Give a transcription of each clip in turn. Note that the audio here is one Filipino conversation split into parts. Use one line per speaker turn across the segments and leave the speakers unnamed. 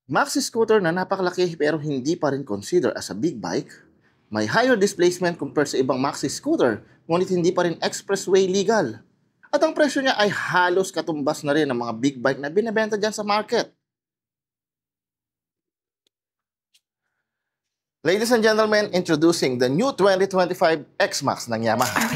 Maxi scooter na napakalaki pero hindi pa rin consider as a big bike. May higher displacement compared sa ibang maxi scooter, ngunit hindi pa rin expressway legal. At ang presyo niya ay halos katumbas na rin ng mga big bike na binebenta dyan sa market. Ladies and gentlemen, introducing the new 2025 X-Max ng Yamaha.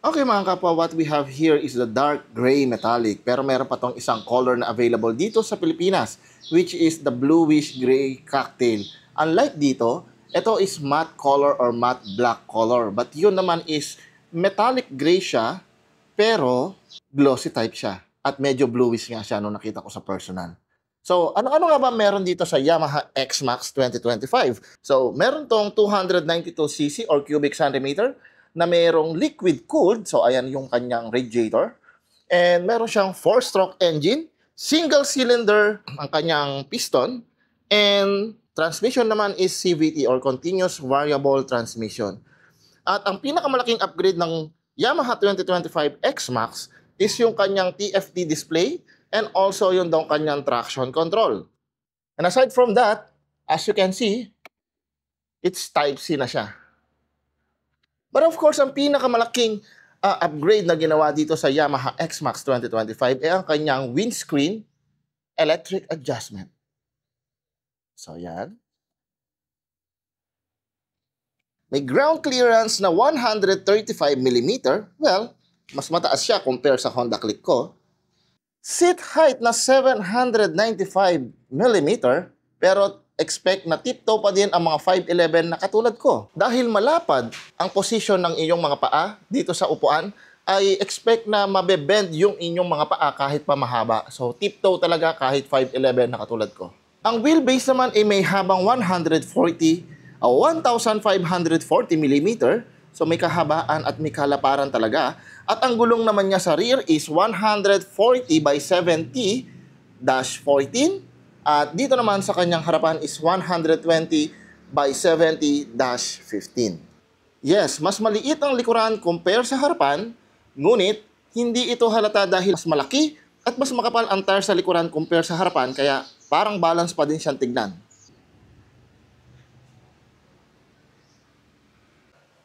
Okay mga kapwa, what we have here is the dark gray metallic. Pero meron pa tong isang color na available dito sa Pilipinas, which is the bluish gray cocktail. Unlike dito, ito is matte color or matte black color. But yun naman is metallic gray siya, pero glossy type siya. At medyo bluish nga siya nung nakita ko sa personal. So, ano nga ba meron dito sa Yamaha X-Max 2025? So, meron tong 292cc or cubic centimeter, na mayroong liquid-cooled, so ayan yung kanyang radiator. And meron siyang 4-stroke engine, single cylinder ang kanyang piston, and transmission naman is CVT or Continuous Variable Transmission. At ang pinakamalaking upgrade ng Yamaha 2025 X-Max is yung kanyang TFT display and also yung daw kanyang traction control. And aside from that, as you can see, it's Type-C na siya. But of course, ang pinakamalaking upgrade na ginawa dito sa Yamaha X-Max 2025 ay ang kanyang windscreen electric adjustment. So, yan. May ground clearance na 135mm. Well, mas mataas siya compare sa Honda Click ko. Seat height na 795mm. Pero expect na tiptoe pa din ang mga 5'11 na katulad ko. Dahil malapad ang posisyon ng inyong mga paa dito sa upuan, ay expect na mabebend yung inyong mga paa kahit pa mahaba. So, tiptoe talaga kahit 5'11 na katulad ko. Ang wheelbase naman ay may habang 1,540mm. So, may kahabaan at may kalaparan talaga. At ang gulong naman niya sa rear is 140/70-14. At dito naman sa kanyang harapan is 120/70-15. Yes, mas maliit ang likuran compare sa harapan, ngunit hindi ito halata dahil mas malaki at mas makapal ang tire sa likuran compare sa harapan, kaya parang balance pa din siyang tignan.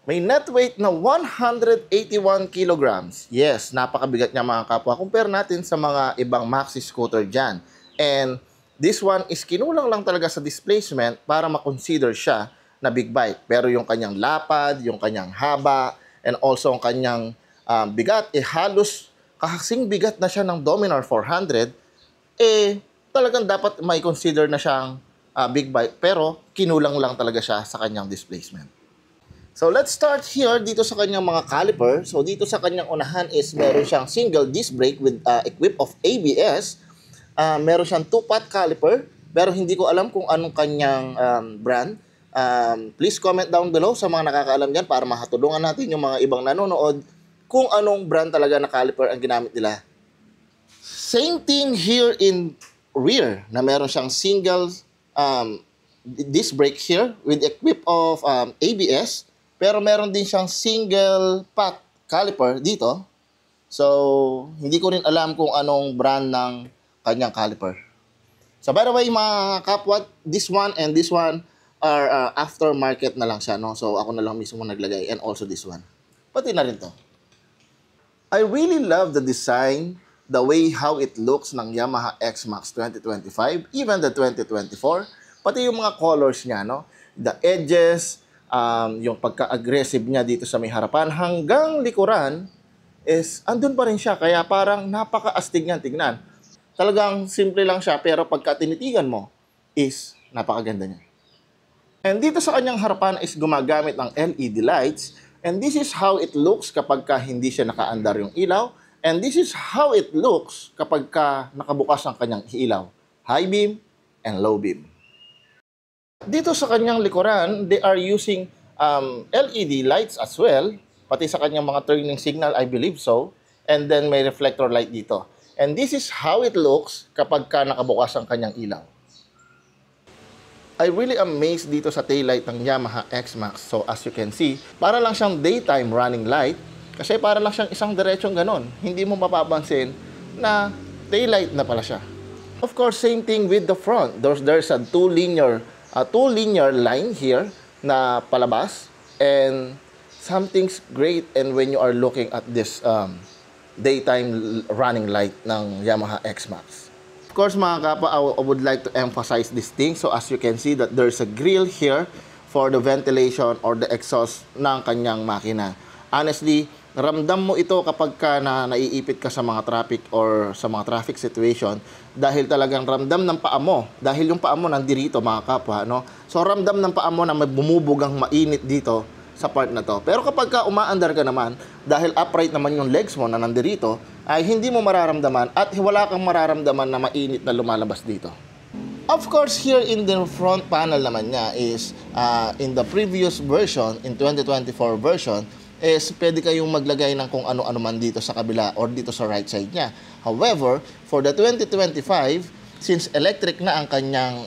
May net weight na 181 kilograms. Yes, napakabigat niya mga kapwa. Compare natin sa mga ibang maxi scooter dyan. And this one is kinulang lang talaga sa displacement para makonsider siya na big bike. Pero yung kanyang lapad, yung kanyang haba, and also ang kanyang bigat, halos kahasing bigat na siya ng Dominar 400, talagang dapat may consider na siyang big bike. Pero kinulang lang talaga siya sa kanyang displacement. So let's start here dito sa kanyang mga caliper. So dito sa kanyang unahan is meron siyang single disc brake with equipped of ABS. Meron siyang 2-pot caliper, pero hindi ko alam kung anong kanyang brand. Please comment down below sa mga nakakaalam dyan para makatulungan natin yung mga ibang nanonood kung anong brand talaga na caliper ang ginamit nila. Same thing here in rear, na meron siyang single disc brake here with equipped of ABS, pero meron din siyang single pot caliper dito. So, hindi ko rin alam kung anong brand ng kanyang caliper. So by the way mga kapwa, this one and this one are aftermarket na lang siya, no? So ako na lang mismo naglagay, and also this one. Pati na rin to. I really love the design, the way how it looks ng Yamaha X-Max 2025, even the 2024, pati yung mga colors niya, no? The edges, yung pagka-aggressive niya dito sa may harapan, hanggang likuran, is andun pa rin siya. Kaya parang napaka-astig niyan tignan. Talagang simple lang siya, pero pagka tinitigan mo, is napakaganda niya. And dito sa kanyang harapan is gumagamit ng LED lights. And this is how it looks kapag ka hindi siya nakaandar yung ilaw. And this is how it looks kapag ka nakabukas ang kanyang ilaw. High beam and low beam. Dito sa kanyang likuran, they are using LED lights as well. Pati sa kanyang mga turning signal, I believe so. And then may reflector light dito. And this is how it looks kapag ka nakabukas ang kanyang ilaw. I really amazed dito sa taillight ng Yamaha X-Max. So as you can see, para lang siyang daytime running light. Kasi para lang siyang isang diretsong ganon. Hindi mo mapapansin na taillight na pala siya. Of course, same thing with the front. There's a two linear line here na palabas. And something's great and when you are looking at this daytime running light ng Yamaha X-Max. Of course, mga kapwa, I would like to emphasize this thing. So as you can see that there's a grill here for the ventilation or the exhaust ng kanyang makina. Honestly, ramdam mo ito kapag ka naiipit ka sa mga traffic or sa mga traffic situation dahil talagang ramdam ng paa mo. Dahil yung paa mo nandirito, mga kapwa, no? So ramdam ng paa mo na may bumubugang mainit dito sa part na to. Pero kapag ka umaandar ka naman, dahil upright naman yung legs mo na nandirito, ay hindi mo mararamdaman at wala kang mararamdaman na mainit na lumalabas dito. Of course, here in the front panel naman niya is, in the previous version, in 2024 version, is pwede kayong maglagay ng kung ano-ano man dito sa kabila or dito sa right side niya. However, for the 2025, since electric na ang kanyang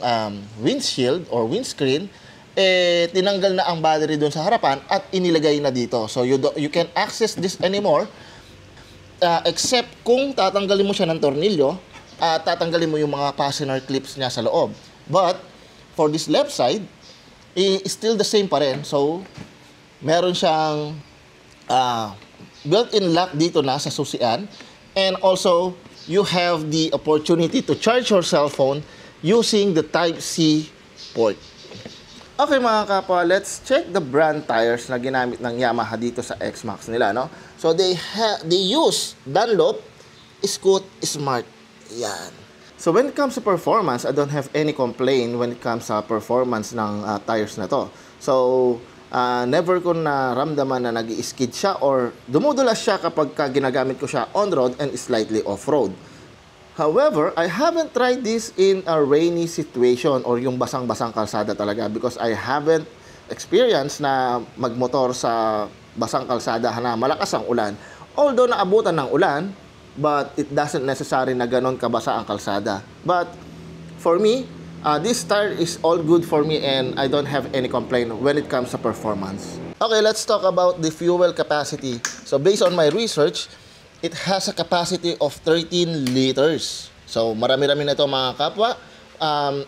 windshield or windscreen, tinanggal na ang battery doon sa harapan at inilagay na dito. So you can access this anymore except kung tatanggalin mo siya ng tornilyo at tatanggalin mo yung mga fastener clips niya sa loob. But for this left side, still the same pa rin. So meron siyang built-in lock dito na sa susian, and also you have the opportunity to charge your cell phone using the Type-C port. Okay mga kapwa, let's check the brand tires na ginamit ng Yamaha dito sa X-Max nila, no? So they use Dunlop Scoot Smart. Yan. So when it comes to performance, I don't have any complaint when it comes sa performance ng tires na to. So never ko naramdaman na nag-i-skid siya or dumudulas siya kapag ginagamit ko siya on-road and slightly off-road. However, I haven't tried this in a rainy situation or yung basang-basang kalsada talaga because I haven't experienced na magmotor sa basang kalsada na malakas ang ulan. Although naabutan ng ulan, but it doesn't necessary na ganon kabasa ang kalsada. But for me, this tire is all good for me and I don't have any complaint when it comes to performance. Okay, let's talk about the fuel capacity. So based on my research, it has a capacity of 13 liters. So marami-rami na ito mga kapwa.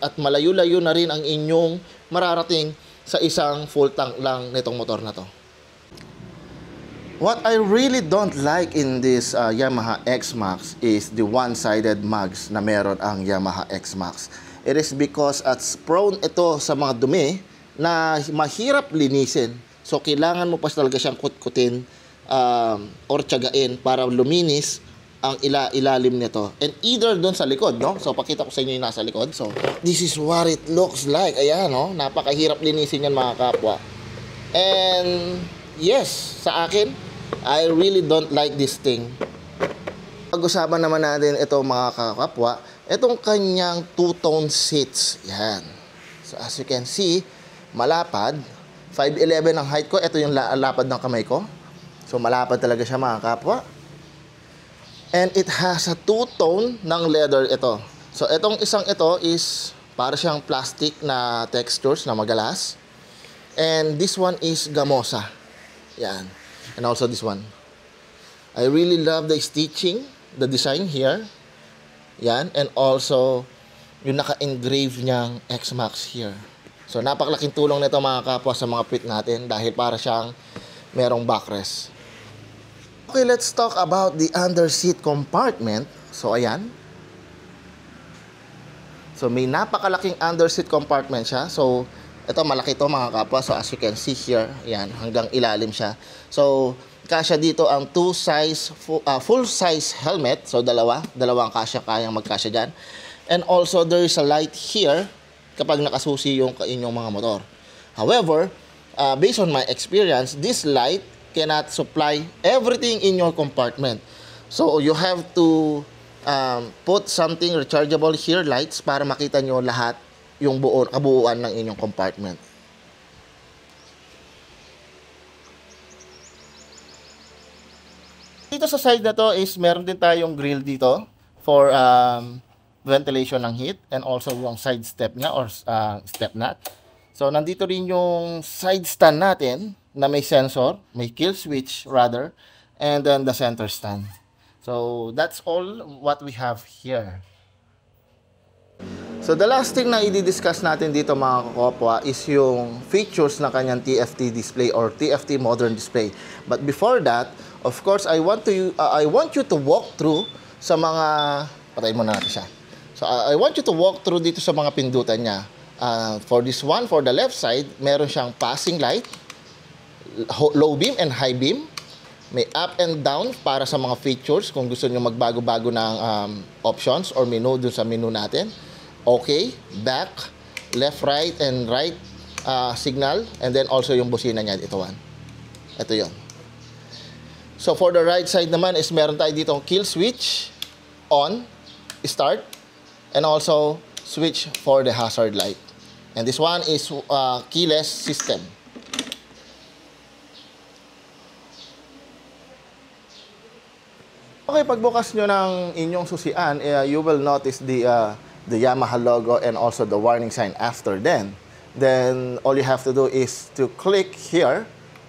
At malayo-layo na rin ang inyong mararating sa isang full tank lang nitong motor na to. What I really don't like in this Yamaha X-Max is the one-sided mags na meron ang Yamaha X-Max. It is because prone ito sa mga dumi na mahirap linisin. So kailangan mo pa talaga siyang kutkutin or tiyagain para luminis ang ilalim nito. And either doon sa likod, no? So pakita ko sa inyo yung nasa likod. So this is what it looks like. Ayan, no? Napakahirap linisin yan mga kapwa. And yes, sa akin, I really don't like this thing. Pag-usapan naman natin ito mga kapwa, itong kanyang two-tone seats. Yan. So as you can see, malapad. 5'11 ang height ko. Ito yung lapad ng kamay ko. So malapad talaga siya mga kapwa. And it has a two-tone ng leather ito. So itong isang ito is para siyang plastic na textures na magalas. And this one is gamosa. Yan. And also this one. I really love the stitching, the design here. Yan. And also yung naka-engrave niyang X-Max here. So napakalaking tulong nito mga kapwa sa mga pit natin dahil para siyang merong backrest. Okay, let's talk about the under seat compartment. So, ayan. So, may napakalaking underseat compartment siya. So, ito malaki to mga kapwa. So, as you can see here, ayan, hanggang ilalim siya. So, kasya dito ang full-size helmet. So, dalawang kasya, kayang magkasya dyan. And also, there is a light here kapag nakasusi yung inyong mga motor. However, based on my experience, this light cannot supply everything in your compartment. So, you have to put something rechargeable here, lights, para makita nyo lahat yung kabuuan ng inyong compartment. Dito sa side na to is meron din tayong grill dito for ventilation ng heat, and also yung side step niya or step nut. So, nandito rin yung side stand natin na may sensor, may kill switch rather, and then the center stand. So, that's all what we have here. So, the last thing na i-discuss natin dito mga kakopwa is yung features ng kanyang TFT display or TFT modern display. But before that, of course, I want you to walk through sa mga... Patayin muna natin siya. So, I want you to walk through dito sa mga pindutan niya. For this one, for the left side, meron siyang passing light, low beam and high beam. May up and down para sa mga features kung gusto nyo magbago-bago ng options or menu dun sa menu natin. Okay, back, left, right, and right signal. And then also yung busina niya, ito one. Ito yon. So for the right side naman is meron tayo ditong kill switch, on, start, and also switch for the hazard light. And this one is keyless system. Okay, pagbukas nyo ng inyong susian, you will notice the Yamaha logo and also the warning sign after then. Then, all you have to do is to click here,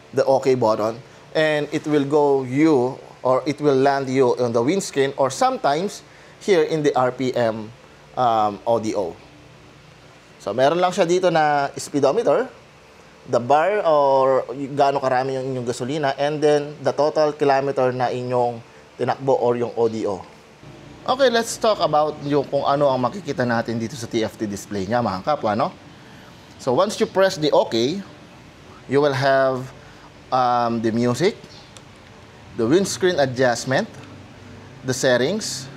the OK button, and it will it will land you on the windscreen or sometimes here in the RPM audio. So, meron lang siya dito na speedometer, the bar or gaano karami yung inyong gasolina, and then the total kilometer na inyong tinakbo or yung audio. Okay, let's talk about yung kung ano ang makikita natin dito sa TFT display niya, mga kapwa, no? So, once you press the OK, you will have the music, the windscreen adjustment, the settings,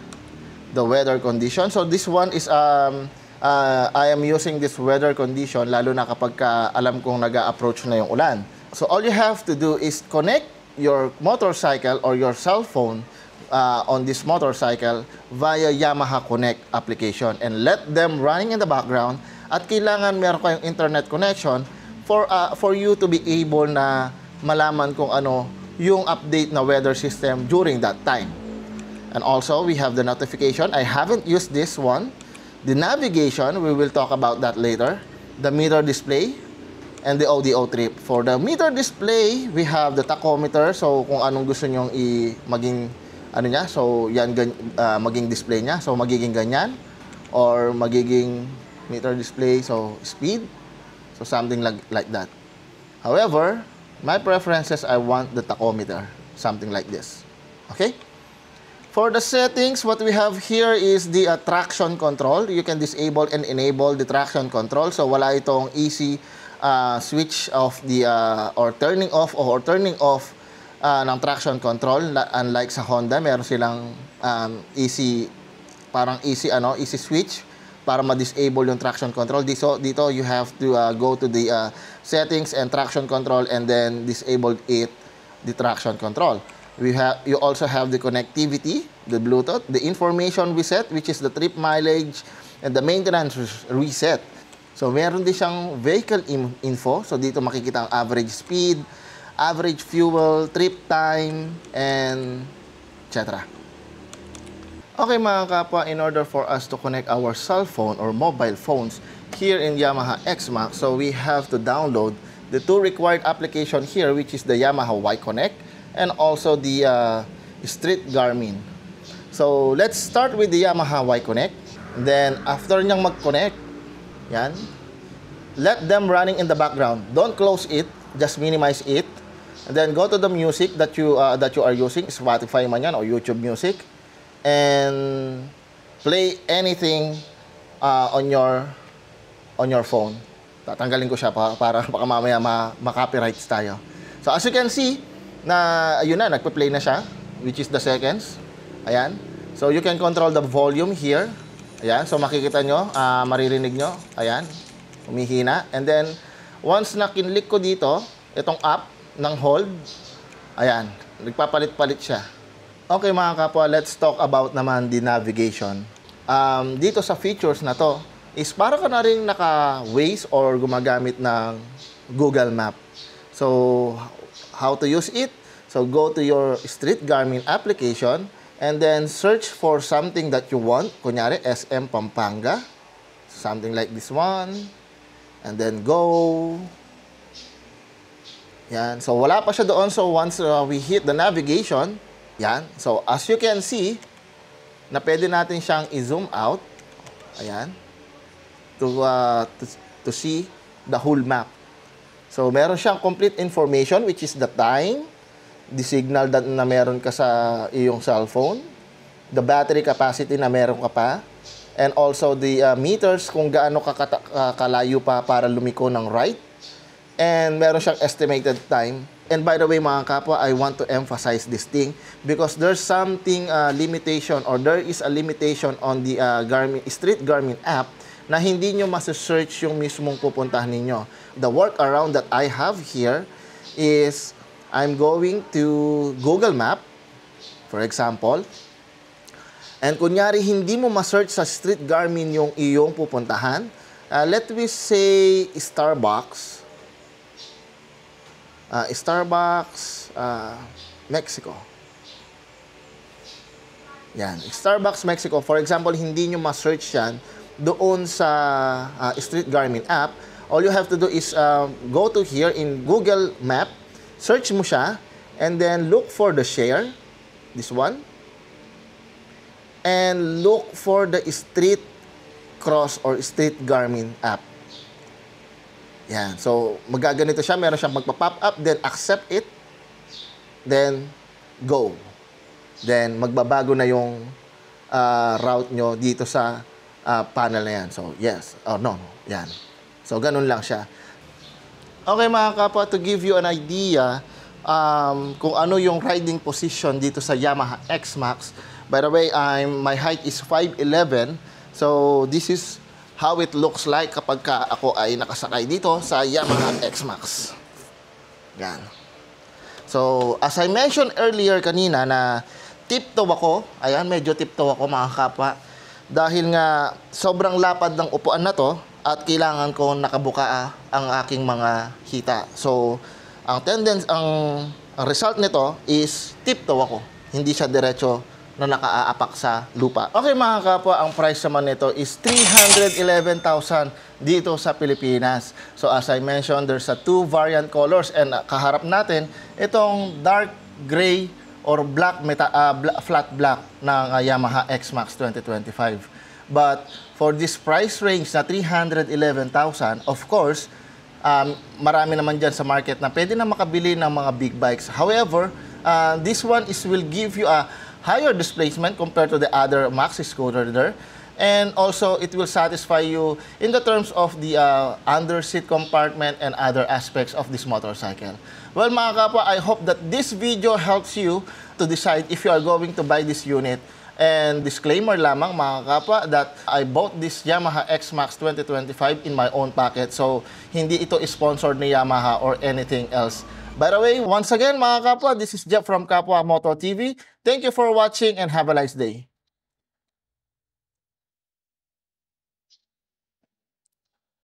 the weather condition. So, this one is I am using this weather condition lalo na kapag alam kong nag-a-approach na yung ulan. So all you have to do is connect your motorcycle or your cell phone on this motorcycle via Yamaha Connect application and let them running in the background, at kailangan meron kayong internet connection for you to be able na malaman kung ano yung update na weather system during that time. And also we have the notification. I haven't used this one. The navigation, we will talk about that later. The meter display and the audio trip. For the meter display, we have the tachometer. So, kung anong gusto nyong maging ano niya, so yan maging display niya. So, magiging ganyan or magiging meter display, so speed. So, something like that. However, my preferences, I want the tachometer. Something like this. Okay? For the settings, what we have here is the traction control. You can disable and enable the traction control. So, wala itong easy switch of the or turning off ng traction control. Unlike sa Honda, meron silang easy switch para ma-disable yung traction control. Dito you have to go to the settings and traction control and then disable the traction control. You also have the connectivity, the Bluetooth, the information reset, which is the trip mileage, and the maintenance reset. So, meron din siyang vehicle info. So, dito makikita ang average speed, average fuel, trip time, and etc. Okay mga kapwa, in order for us to connect our cell phone or mobile phones here in Yamaha X-Max, so we have to download the two required application here, which is the Yamaha Y Connect and also the Street Garmin. So, let's start with the Yamaha Y Connect. Then, after niyang mag-connect, yan, let them running in the background. Don't close it, just minimize it. And then, go to the music that you are using, Spotify man yan or YouTube Music. and play anything on your phone. Tatanggalin ko siya para baka mamaya ma-copyrights tayo. So as you can see, na ayun na, nagpe-play na siya, which is the seconds. Ayan. So you can control the volume here. Ayan. So makikita nyo, maririnig nyo. Ayan. Humihina. And then, once na kinlik ko dito, itong up ng hold, ayan, nagpapalit-palit siya. Okay mga kapwa, let's talk about naman the navigation. Dito sa features na to, is para ka na rin naka-Waze or gumagamit ng Google Map. So, how to use it? So, go to your Street Garmin application and then search for something that you want. Kunyari, SM Pampanga. Something like this one. And then go. Yan. So, wala pa siya doon. So, once we hit the navigation, yan. So, as you can see, na pwede natin siyang i-zoom out. Ayan. To see the whole map. So, meron siyang complete information, which is the time, the signal na meron ka sa iyong cellphone, the battery capacity na meron ka pa, and also the meters kung gaano kalayo pa para lumiko ng right, and meron siyang estimated time. And by the way, mga kapwa, I want to emphasize this thing because there's something limitation, or there is a limitation on the Street Garmin app na hindi nyo masasearch yung mismong pupuntahan ninyo. The workaround that I have here is I'm going to Google Map, for example, and kunyari hindi mo ma-search sa Street Garmin yung iyong pupuntahan, let me say Starbucks, Mexico. Yan, Starbucks, Mexico. For example, hindi nyo ma-search yan doon sa Street Garmin app. All you have to do is go to here in Google Map, search mo siya, and then look for the share, this one, and look for the Street Cross or Street Garmin app. Yan. So, magaganito siya. Meron siyang magpa-pop up, then accept it, then go. Then, magbabago na yung route nyo dito sa panel na yan. So, yes. Oh, no. Yan. So, ganun lang siya. Okay, mga kapwa, to give you an idea kung ano yung riding position dito sa Yamaha X-Max. By the way, my height is 5'11". So, this is how it looks like kapag ako ay nakasakay dito sa Yamaha X-Max. Yan. So, as I mentioned earlier kanina na tiptoe ako, ayan, medyo tiptoe ako mga kapwa, dahil nga sobrang lapad ng upuan na to at kailangan ko nakabuka ang aking mga hita. So, ang result nito is tiptoe ako. Hindi siya diretso na nakaapak sa lupa. Okay mga kapwa, ang price naman nito is 311,000 dito sa Pilipinas. So as I mentioned, there's two variant colors and kaharap natin itong dark gray or black flat black ng Yamaha X-Max 2025. But for this price range na 311,000, of course, marami naman dyan sa market na pwede na makabili ng mga big bikes. However, this one will give you a higher displacement compared to the other maxi scooter there. And also, it will satisfy you in the terms of the under seat compartment and other aspects of this motorcycle. Well, mga kapwa, I hope that this video helps you to decide if you are going to buy this unit. And disclaimer lamang, mga kapwa, that I bought this Yamaha X-Max 2025 in my own pocket. So, hindi ito sponsored ni Yamaha or anything else. By the way, once again, mga kapwa, this is Jeff from Kapwa Moto TV. Thank you for watching and have a nice day.